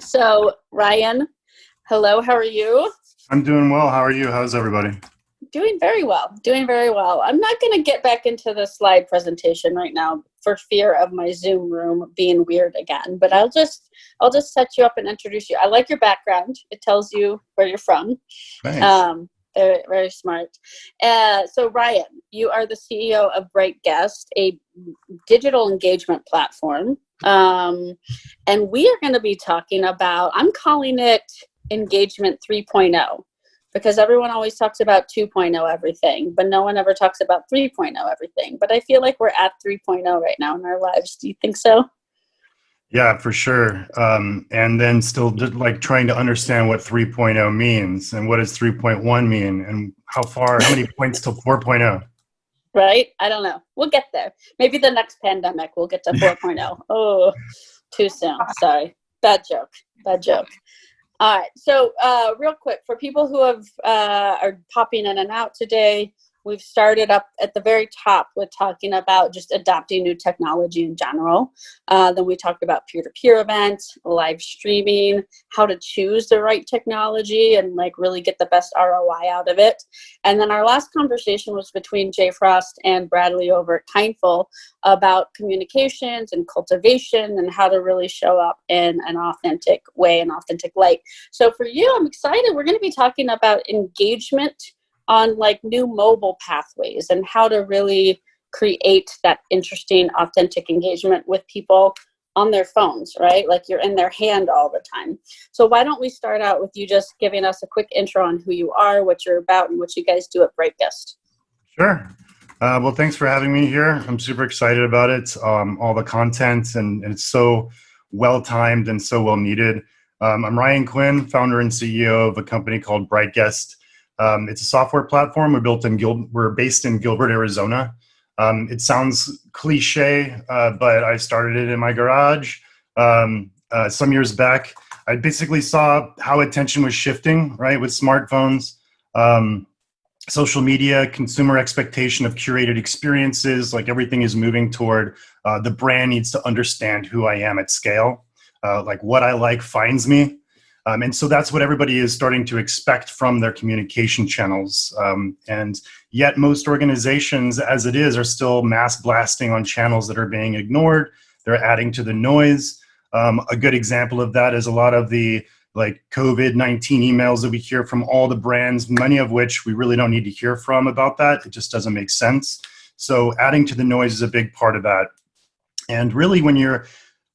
So, Ryan, hello, how are you? I'm doing well. How are you? How's everybody? Doing very well, doing very well. I'm not going to get back into the slide presentation right now for fear of my Zoom room being weird again, but I'll just set you up and introduce you. I like your background. It tells you where you're from. Thanks. Very, very smart. So Ryan, you are the CEO of BrightGuest, a digital engagement platform. And we are going to be talking about, I'm calling it engagement 3.0, because everyone always talks about 2.0 everything, but no one ever talks about 3.0 everything. But I feel like we're at 3.0 right now in our lives. Do you think so? Yeah, for sure. And then still just like trying to understand what 3.0 means and what does 3.1 mean and how many points till 4.0? Right? I don't know. We'll get there. Maybe the next pandemic we'll get to 4.0. Oh, too soon. Sorry. Bad joke. Bad joke. All right. So real quick, for people who are popping in and out today, we've started up at the very top with talking about just adopting new technology in general. Then we talked about peer-to-peer events, live streaming, how to choose the right technology and like really get the best ROI out of it. And then our last conversation was between Jay Frost and Bradley over at Kindful about communications and cultivation and how to really show up in an authentic way, an authentic light. So for you, I'm excited. We're going to be talking about engagement on like new mobile pathways and how to really create that interesting, authentic engagement with people on their phones, right? Like you're in their hand all the time. So why don't we start out with you just giving us a quick intro on who you are, what you're about, and what you guys do at BrightGuest. Sure. Well, thanks for having me here. I'm super excited about it. All the content and it's so well timed and so well needed. I'm Ryan Quinn, founder and CEO of a company called BrightGuest. It's a software platform. We're based in Gilbert, Arizona. It sounds cliche, but I started it in my garage some years back. I basically saw how attention was shifting, right, with smartphones, social media, consumer expectation of curated experiences. Like everything is moving toward the brand needs to understand who I am at scale. Like what I like finds me. And so that's what everybody is starting to expect from their communication channels. And yet most organizations, as it is, are still mass blasting on channels that are being ignored. They're adding to the noise. A good example of that is a lot of the like COVID-19 emails that we hear from all the brands, many of which we really don't need to hear from about that. It just doesn't make sense. So adding to the noise is a big part of that. And really when you're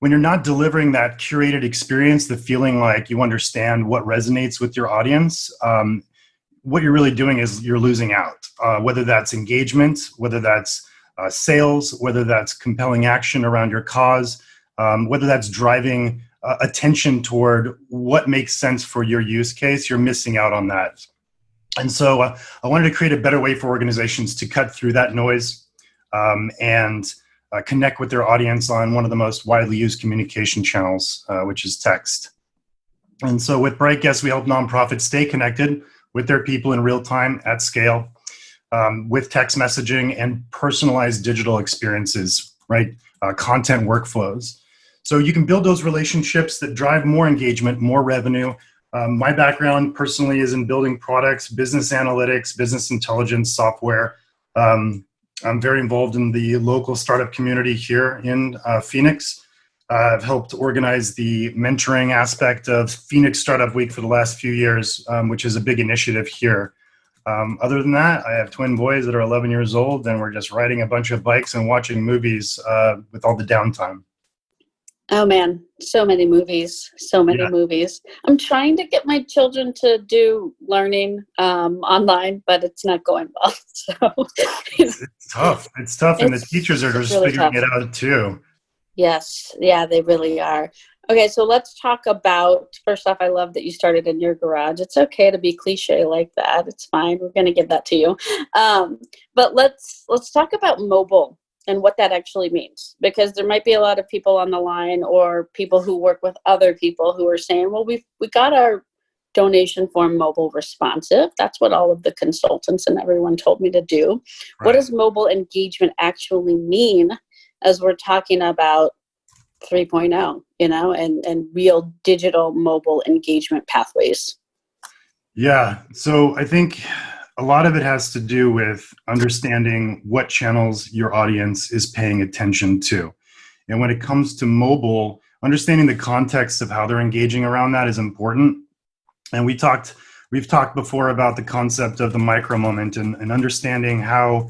not delivering that curated experience, the feeling like you understand what resonates with your audience, what you're really doing is you're losing out, whether that's engagement, whether that's sales, whether that's compelling action around your cause, whether that's driving attention toward what makes sense for your use case, you're missing out on that. And so I wanted to create a better way for organizations to cut through that noise and connect with their audience on one of the most widely used communication channels, which is text. And so with BrightGuest, we help nonprofits stay connected with their people in real time at scale with text messaging and personalized digital experiences, right? Content workflows. So you can build those relationships that drive more engagement, more revenue. My background personally is in building products, business analytics, business intelligence software. I'm very involved in the local startup community here in Phoenix. I've helped organize the mentoring aspect of Phoenix Startup Week for the last few years, which is a big initiative here. Other than that, I have twin boys that are 11 years old, and we're just riding a bunch of bikes and watching movies with all the downtime. Oh man, so many movies, so many movies. I'm trying to get my children to do learning online, but it's not going well. So it's tough. It's tough, and the teachers are just really figuring it out too. Yes, yeah, they really are. Okay, so let's talk about, first off, I love that you started in your garage. It's okay to be cliche like that. It's fine. We're going to give that to you. But let's talk about mobile and what that actually means, because there might be a lot of people on the line or people who work with other people who are saying, well, we got our donation form mobile responsive. That's what all of the consultants and everyone told me to do. Right. What does mobile engagement actually mean as we're talking about 3.0, and real digital mobile engagement pathways? Yeah. So I think a lot of it has to do with understanding what channels your audience is paying attention to. And when it comes to mobile, understanding the context of how they're engaging around that is important. And we've talked before about the concept of the micro moment and understanding how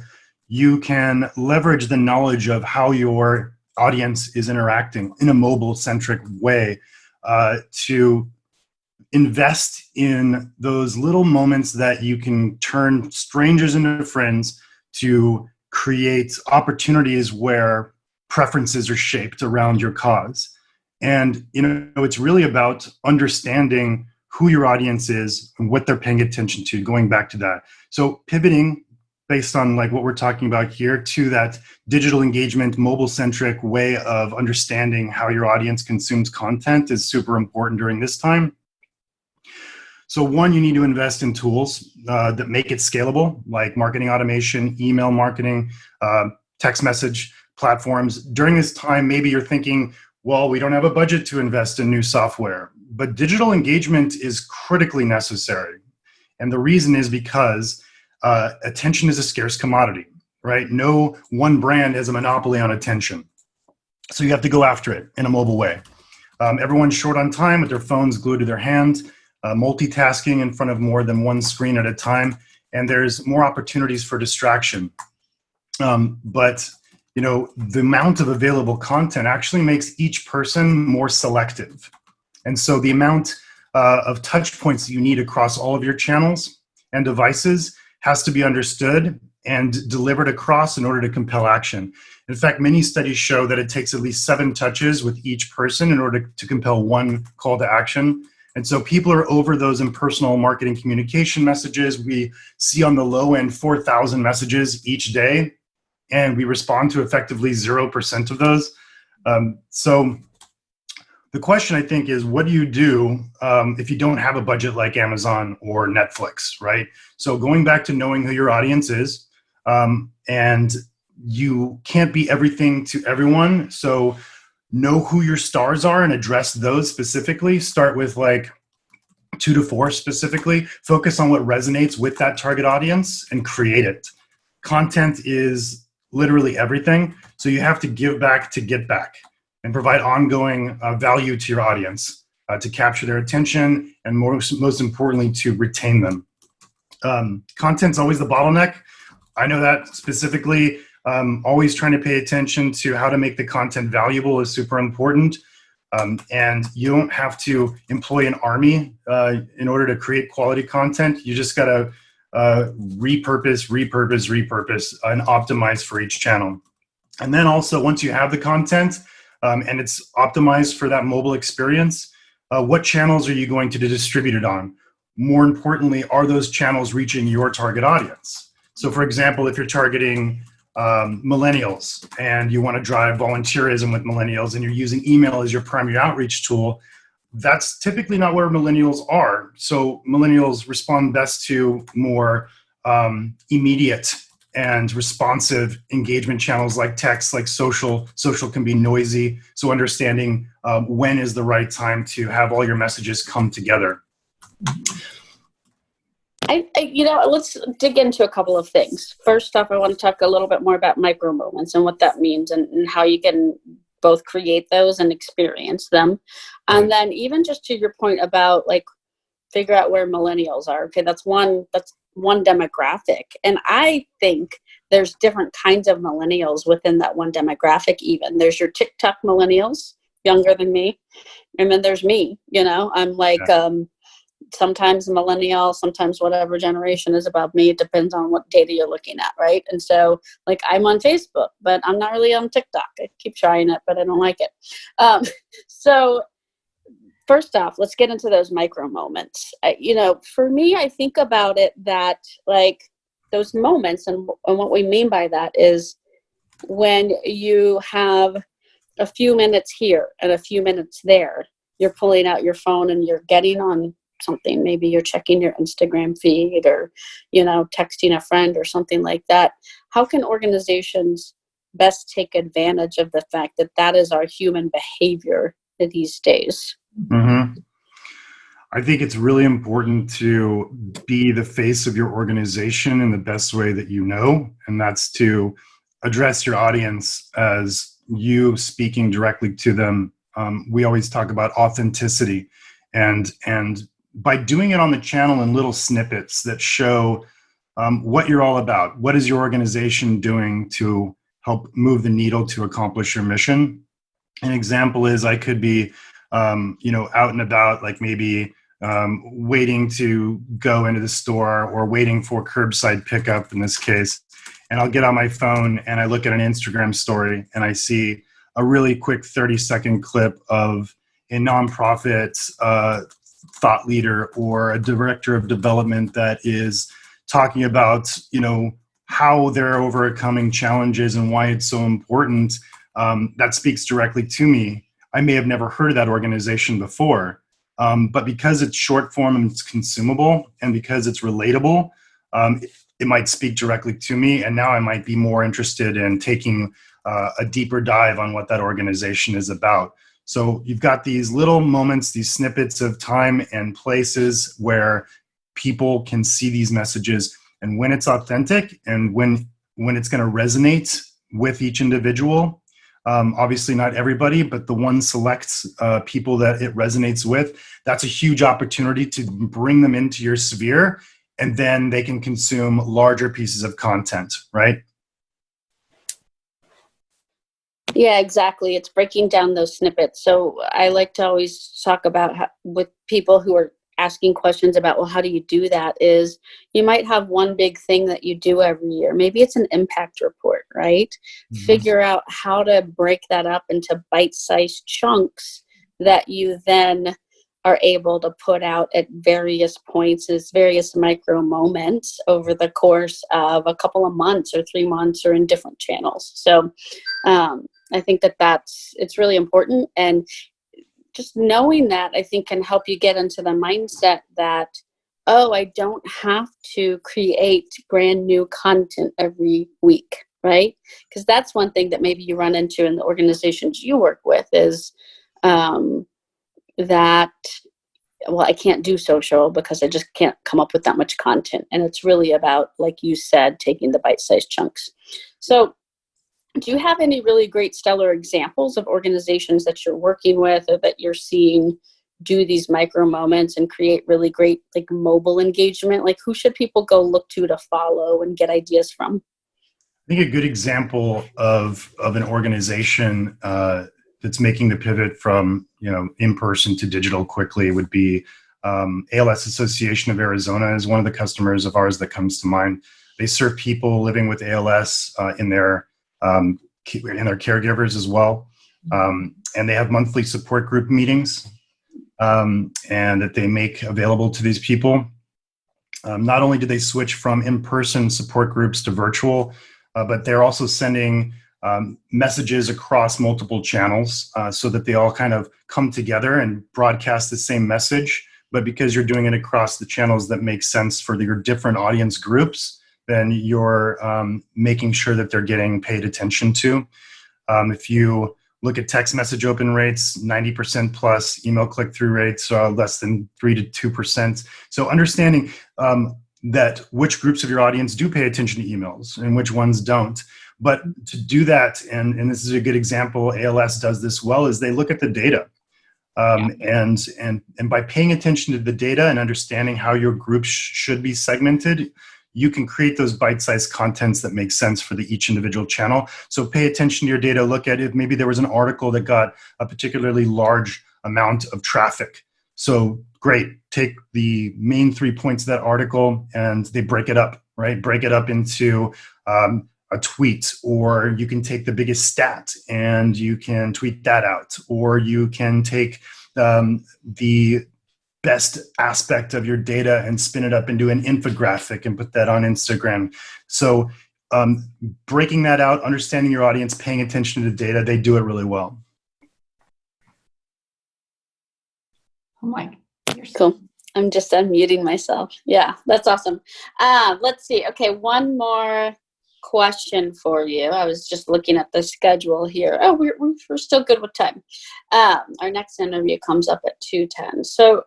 you can leverage the knowledge of how your audience is interacting in a mobile centric way to invest in those little moments that you can turn strangers into friends, to create opportunities where preferences are shaped around your cause. And it's really about understanding who your audience is and what they're paying attention to, going back to that. So pivoting based on like what we're talking about here to that digital engagement, mobile centric way of understanding how your audience consumes content is super important during this time. So one, you need to invest in tools that make it scalable, like marketing automation, email marketing, text message platforms. During this time, maybe you're thinking, well, we don't have a budget to invest in new software, but digital engagement is critically necessary. And the reason is because attention is a scarce commodity, right? No one brand has a monopoly on attention. So you have to go after it in a mobile way. Everyone's short on time with their phones glued to their hands. Multitasking in front of more than one screen at a time, and there's more opportunities for distraction. But the amount of available content actually makes each person more selective. And so the amount of touch points that you need across all of your channels and devices has to be understood and delivered across in order to compel action. In fact, many studies show that it takes at least 7 touches with each person in order to compel one call to action. And so people are over those impersonal marketing communication messages. We see on the low end 4,000 messages each day, and we respond to effectively 0% of those. So the question, I think, is what do you do if you don't have a budget like Amazon or Netflix, right? So going back to knowing who your audience is, and you can't be everything to everyone. So know who your stars are and address those specifically. Start with like 2 to 4 specifically. Focus on what resonates with that target audience and create it. Content is literally everything. So you have to give back to get back and provide ongoing value to your audience to capture their attention and most importantly, to retain them. Content's always the bottleneck. I know that specifically. Always trying to pay attention to how to make the content valuable is super important. And you don't have to employ an army in order to create quality content. You just got to repurpose, and optimize for each channel. And then also, once you have the content and it's optimized for that mobile experience, what channels are you going to distribute it on? More importantly, are those channels reaching your target audience? So for example, if you're targeting millennials and you want to drive volunteerism with millennials and you're using email as your primary outreach tool, that's typically not where millennials are. So millennials respond best to more immediate and responsive engagement channels like text, like social. Social can be noisy. So understanding when is the right time to have all your messages come together. Let's dig into a couple of things. First off, I want to talk a little bit more about micro moments and what that means and how you can both create those and experience them. And then even just to your point about like figure out where millennials are. Okay, that's one demographic. And I think there's different kinds of millennials within that one demographic even. There's your TikTok millennials, younger than me. And then there's me, I'm like sometimes millennial, sometimes whatever generation is above me. It depends on what data you're looking at, right? And so, like, I'm on Facebook, but I'm not really on TikTok. I keep trying it, but I don't like it. So first off, let's get into those micro moments. For me, I think about it that, like, those moments, and what we mean by that is when you have a few minutes here and a few minutes there, you're pulling out your phone and you're getting on something. Maybe you're checking your Instagram feed or, texting a friend or something like that. How can organizations best take advantage of the fact that that is our human behavior these days? Mm-hmm. I think it's really important to be the face of your organization in the best way that you know, and that's to address your audience as you speaking directly to them. We always talk about authenticity, and by doing it on the channel in little snippets that show what you're all about, what is your organization doing to help move the needle to accomplish your mission. An example is I could be, out and about, like maybe waiting to go into the store or waiting for curbside pickup in this case. And I'll get on my phone and I look at an Instagram story and I see a really quick 30-second clip of a nonprofit thought leader or a director of development that is talking about, how they're overcoming challenges and why it's so important. That speaks directly to me. I may have never heard of that organization before, but because it's short form and it's consumable, and because it's relatable, it might speak directly to me. And now I might be more interested in taking a deeper dive on what that organization is about. So you've got these little moments, these snippets of time and places where people can see these messages. And when it's authentic and when it's going to resonate with each individual, obviously not everybody, but the one select people that it resonates with, that's a huge opportunity to bring them into your sphere, and then they can consume larger pieces of content, right? Yeah, exactly. It's breaking down those snippets. So I like to always talk about with people who are asking questions about, well, how do you do that, is you might have one big thing that you do every year. Maybe it's an impact report, right? Mm-hmm. Figure out how to break that up into bite-sized chunks that you then are able to put out at various points as various micro moments over the course of a couple of months or 3 months or in different channels. So I think it's really important. And just knowing that, I think, can help you get into the mindset that, I don't have to create brand new content every week, right? Because that's one thing that maybe you run into in the organizations you work with is that, well, I can't do social because I just can't come up with that much content. And it's really about, like you said, taking the bite-sized chunks. So do you have any really great stellar examples of organizations that you're working with or that you're seeing do these micro moments and create really great like mobile engagement? Like, who should people go look to follow and get ideas from? I think a good example of an organization that's making the pivot from in-person to digital quickly would be ALS Association of Arizona is one of the customers of ours that comes to mind. They serve people living with ALS in their caregivers as well. And they have monthly support group meetings and that they make available to these people. Not only do they switch from in-person support groups to virtual, but they're also sending messages across multiple channels so that they all kind of come together and broadcast the same message. But because you're doing it across the channels that make sense for your different audience groups, then you're making sure that they're getting paid attention to. If you look at text message open rates, 90% plus, email click-through rates less than 3 to 2%. So understanding that which groups of your audience do pay attention to emails and which ones don't. But to do that, and this is a good example, ALS does this well, is they look at the data. And by paying attention to the data and understanding how your groups should be segmented, you can create those bite-sized contents that make sense for each individual channel. So pay attention to your data. Look at if maybe there was an article that got a particularly large amount of traffic. So great, take the main 3 points of that article and they break it up, right? Break it up into a tweet, or you can take the biggest stat and you can tweet that out, or you can take the best aspect of your data and spin it up into an infographic and put that on Instagram. So breaking that out, understanding your audience, paying attention to the data, they do it really well. Oh my, you're cool. I'm just unmuting myself. Yeah, that's awesome. Let's see. Okay, one more question for you. I was just looking at the schedule here. Oh, we're still good with time. Our next interview comes up at 2:10. So,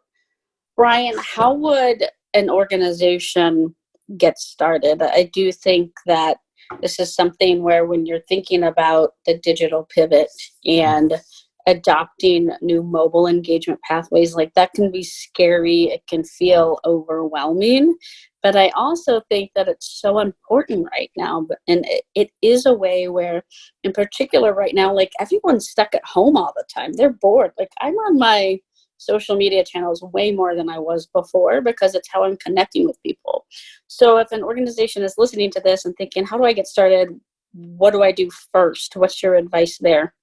Ryan, how would an organization get started? I do think that this is something where when you're thinking about the digital pivot and adopting new mobile engagement pathways, like that can be scary. It can feel overwhelming. But I also think that it's so important right now. And it is a way where, in particular right now, like everyone's stuck at home all the time. They're bored. Like I'm on my social media channels way more than I was before because it's how I'm connecting with people. So if an organization is listening to this and thinking, how do I get started? What do I do first? What's your advice there?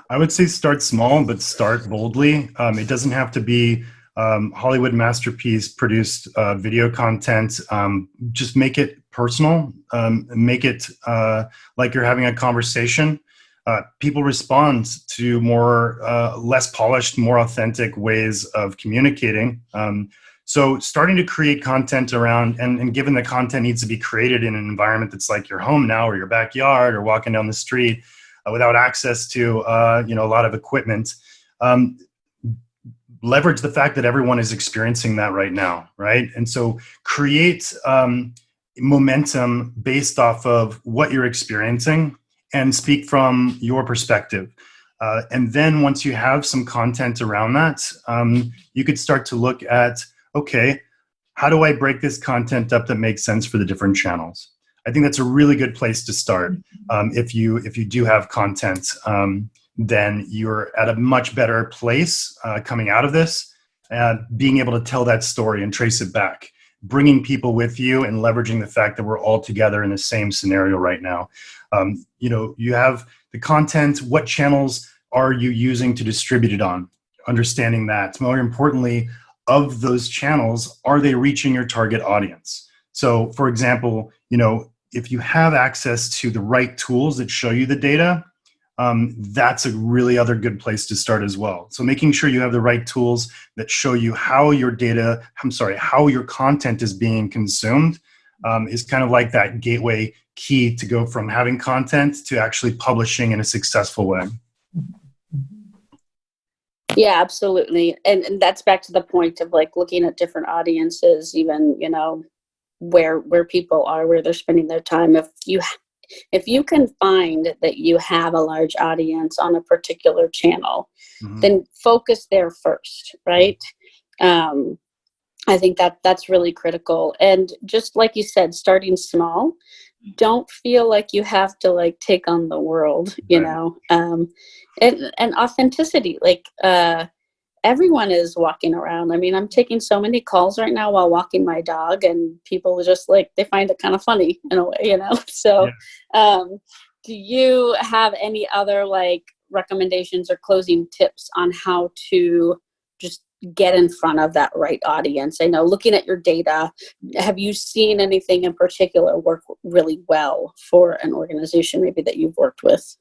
I would say start small, but start boldly. It doesn't have to be Hollywood masterpiece produced video content. Just make it personal. Make it like you're having a conversation. People respond to more less polished, more authentic ways of communicating. So starting to create content around, and given the content needs to be created in an environment that's like your home now or your backyard or walking down the street without access to a lot of equipment, leverage the fact that everyone is experiencing that right now, right? And so create momentum based off of what you're experiencing and speak from your perspective. And then once you have some content around that, you could start to look at, okay, how do I break this content up that makes sense for the different channels? I think that's a really good place to start. If you do have content, then you're at a much better place coming out of this, being able to tell that story and trace it back, bringing people with you and leveraging the fact that we're all together in the same scenario right now. You have the content. What channels are you using to distribute it on? Understanding that. More importantly, of those channels, are they reaching your target audience? So, for example, if you have access to the right tools that show you the data, that's a really other good place to start as well. So making sure you have the right tools that show you how your content is being consumed is kind of like that gateway key to go from having content to actually publishing in a successful way. Yeah, absolutely. And that's back to the point of like looking at different audiences, even, where people are, where they're spending their time. If you can find that you have a large audience on a particular channel, then focus there first, right? I think that's really critical. And just like you said, starting small, don't feel like you have to like take on the world, and authenticity, like, everyone is walking around. I mean, I'm taking so many calls right now while walking my dog, and people just like, they find it kind of funny in a way, So, do you have any other like recommendations or closing tips on how to just get in front of that right audience? I know, looking at your data, have you seen anything in particular work really well for an organization maybe that you've worked with?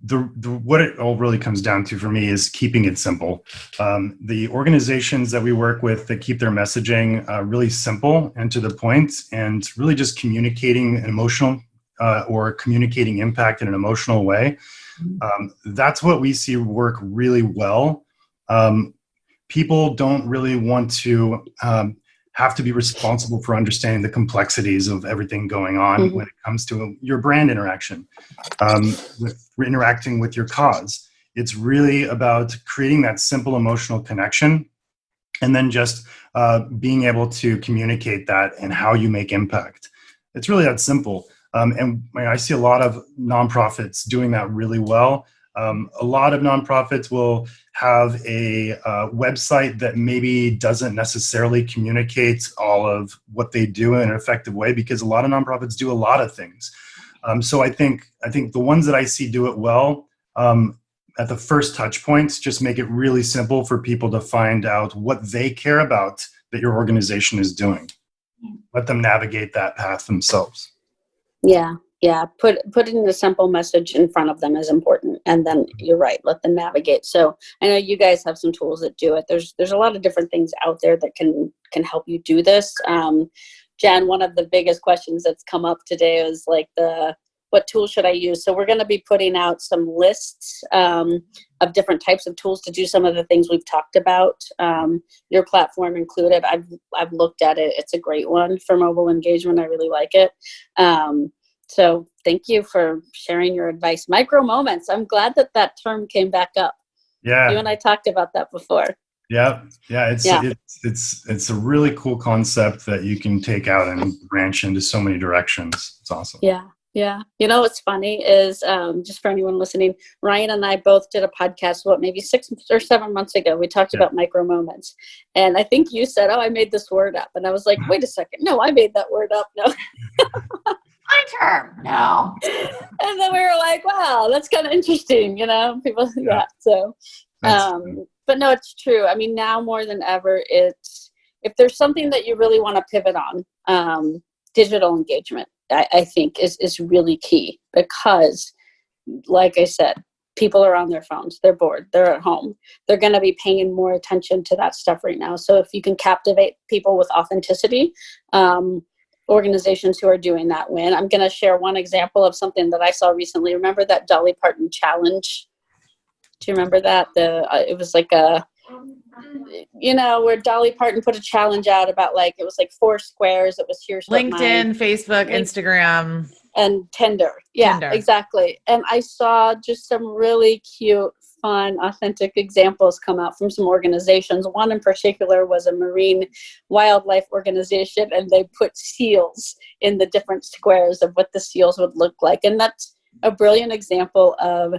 What it all really comes down to for me is keeping it simple. The organizations that we work with that keep their messaging really simple and to the point, and really just communicating an emotional or communicating impact in an emotional way, that's what we see work really well. People don't really want to have to be responsible for understanding the complexities of everything going on when it comes to your brand interaction, with interacting with your cause. It's really about creating that simple emotional connection, and then just being able to communicate that and how you make impact. It's really that simple. And I see a lot of nonprofits doing that really well. A lot of nonprofits will have a website that maybe doesn't necessarily communicate all of what they do in an effective way, because a lot of nonprofits do a lot of things. So I think the ones that I see do it well, at the first touch points, just make it really simple for people to find out what they care about that your organization is doing. Let them navigate that path themselves. Yeah. Putting the simple message in front of them is important. And then you're right, let them navigate. So I know you guys have some tools that do it. There's a lot of different things out there that can help you do this. Jen, one of the biggest questions that's come up today is like what tool should I use? So we're going to be putting out some lists of different types of tools to do some of the things we've talked about. Your platform included. I've looked at it. It's a great one for mobile engagement. I really like it. So thank you for sharing your advice. Micro moments. I'm glad that term came back up. Yeah. You and I talked about that before. Yeah. It's a really cool concept that you can take out and branch into so many directions. It's awesome. Yeah. You know, what's funny is, just for anyone listening, Ryan and I both did a podcast, maybe 6 or 7 months ago. We talked about micro moments. And I think you said, I made this word up. And I was like, wait a second. No, I made that word up. No. My term. No. And then we were like, wow, that's kind of interesting. People, So, but no, it's true. I mean, now more than ever, if there's something that you really want to pivot on, digital engagement, I think is really key, because like I said, people are on their phones, they're bored, they're at home, they're going to be paying more attention to that stuff right now. So if you can captivate people with authenticity, organizations who are doing that win. I'm going to share one example of something that I saw recently. Remember that Dolly Parton challenge? Do you remember that? It was like where Dolly Parton put a challenge out about it was like 4 squares. It was here's LinkedIn, Facebook, Instagram, and Tinder. Yeah, Tinder. Exactly. And I saw just some really cute, fun, authentic examples come out from some organizations. One in particular was a marine wildlife organization, and they put seals in the different squares of what the seals would look like. And that's a brilliant example of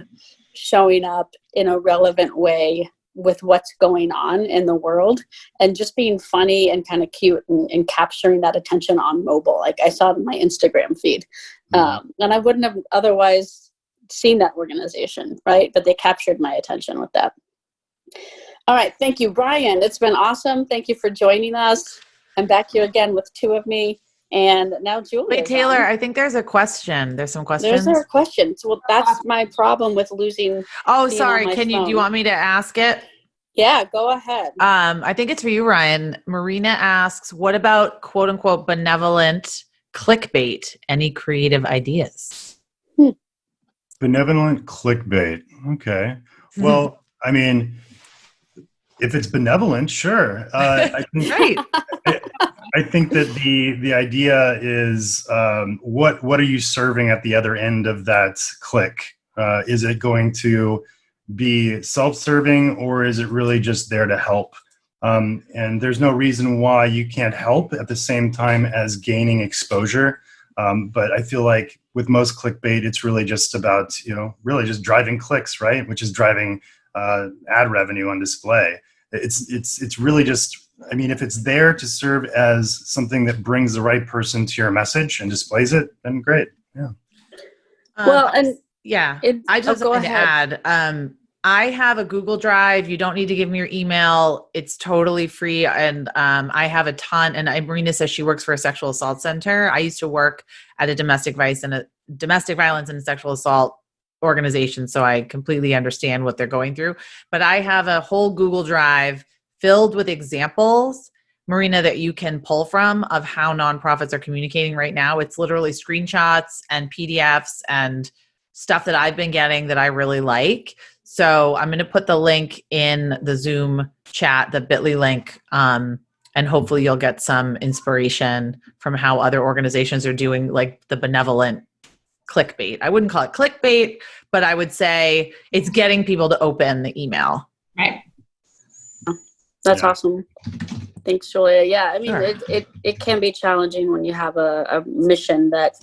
showing up in a relevant way with what's going on in the world, and just being funny and kind of cute and capturing that attention on mobile. Like I saw it in my Instagram feed. And I wouldn't have otherwise seen that organization, right? But they captured my attention with that. All right. Thank you, Ryan. It's been awesome. Thank you for joining us. I'm back here again with 2 of me. And now Julia. Wait, Taylor, I think there's a question. There's some questions. There's our questions. Well, that's my problem with losing. Oh, sorry. Do you want me to ask it? Yeah, go ahead. I think it's for you, Ryan. Marina asks, what about quote unquote benevolent clickbait? Any creative ideas? Benevolent clickbait. Okay. Well, I mean, if it's benevolent, sure. I think, right. I think that the idea is what are you serving at the other end of that click? Is it going to be self-serving, or is it really just there to help? And there's no reason why you can't help at the same time as gaining exposure. But I feel like with most clickbait, it's really just about, really just driving clicks, right? Which is driving ad revenue on display. It's really just, I mean, if it's there to serve as something that brings the right person to your message and displays it, then great. Yeah. Well, and yeah, I just want to add, I have a Google Drive. You don't need to give me your email. It's totally free. And I have a ton. And Marina says she works for a sexual assault center. I used to work at a domestic violence and sexual assault organization. So I completely understand what they're going through. But I have a whole Google Drive filled with examples, Marina, that you can pull from of how nonprofits are communicating right now. It's literally screenshots and PDFs and stuff that I've been getting that I really like. So I'm going to put the link in the Zoom chat, the bit.ly link, and hopefully you'll get some inspiration from how other organizations are doing like the benevolent clickbait. I wouldn't call it clickbait, but I would say it's getting people to open the email. Right. That's awesome. Thanks, Julia. Yeah, I mean, Sure. it can be challenging when you have a mission that,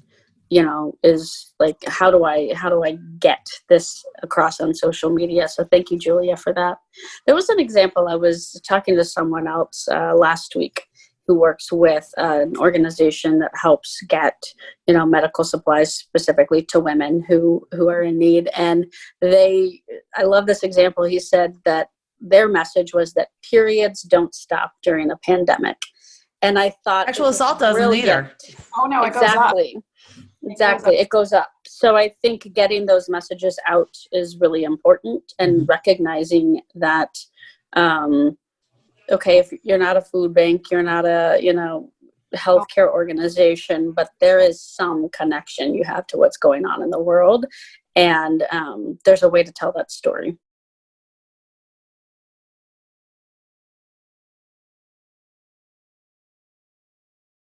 is like, how do I get this across on social media? So thank you, Julia, for that. There was an example. I was talking to someone else last week who works with an organization that helps get, medical supplies specifically to women who are in need. And I love this example. He said that their message was that periods don't stop during a pandemic. And I thought Sexual assault doesn't either. Oh no, it goes up. Exactly. It goes up. So I think getting those messages out is really important, and recognizing that, okay, if you're not a food bank, you're not a, healthcare organization, but there is some connection you have to what's going on in the world. And there's a way to tell that story.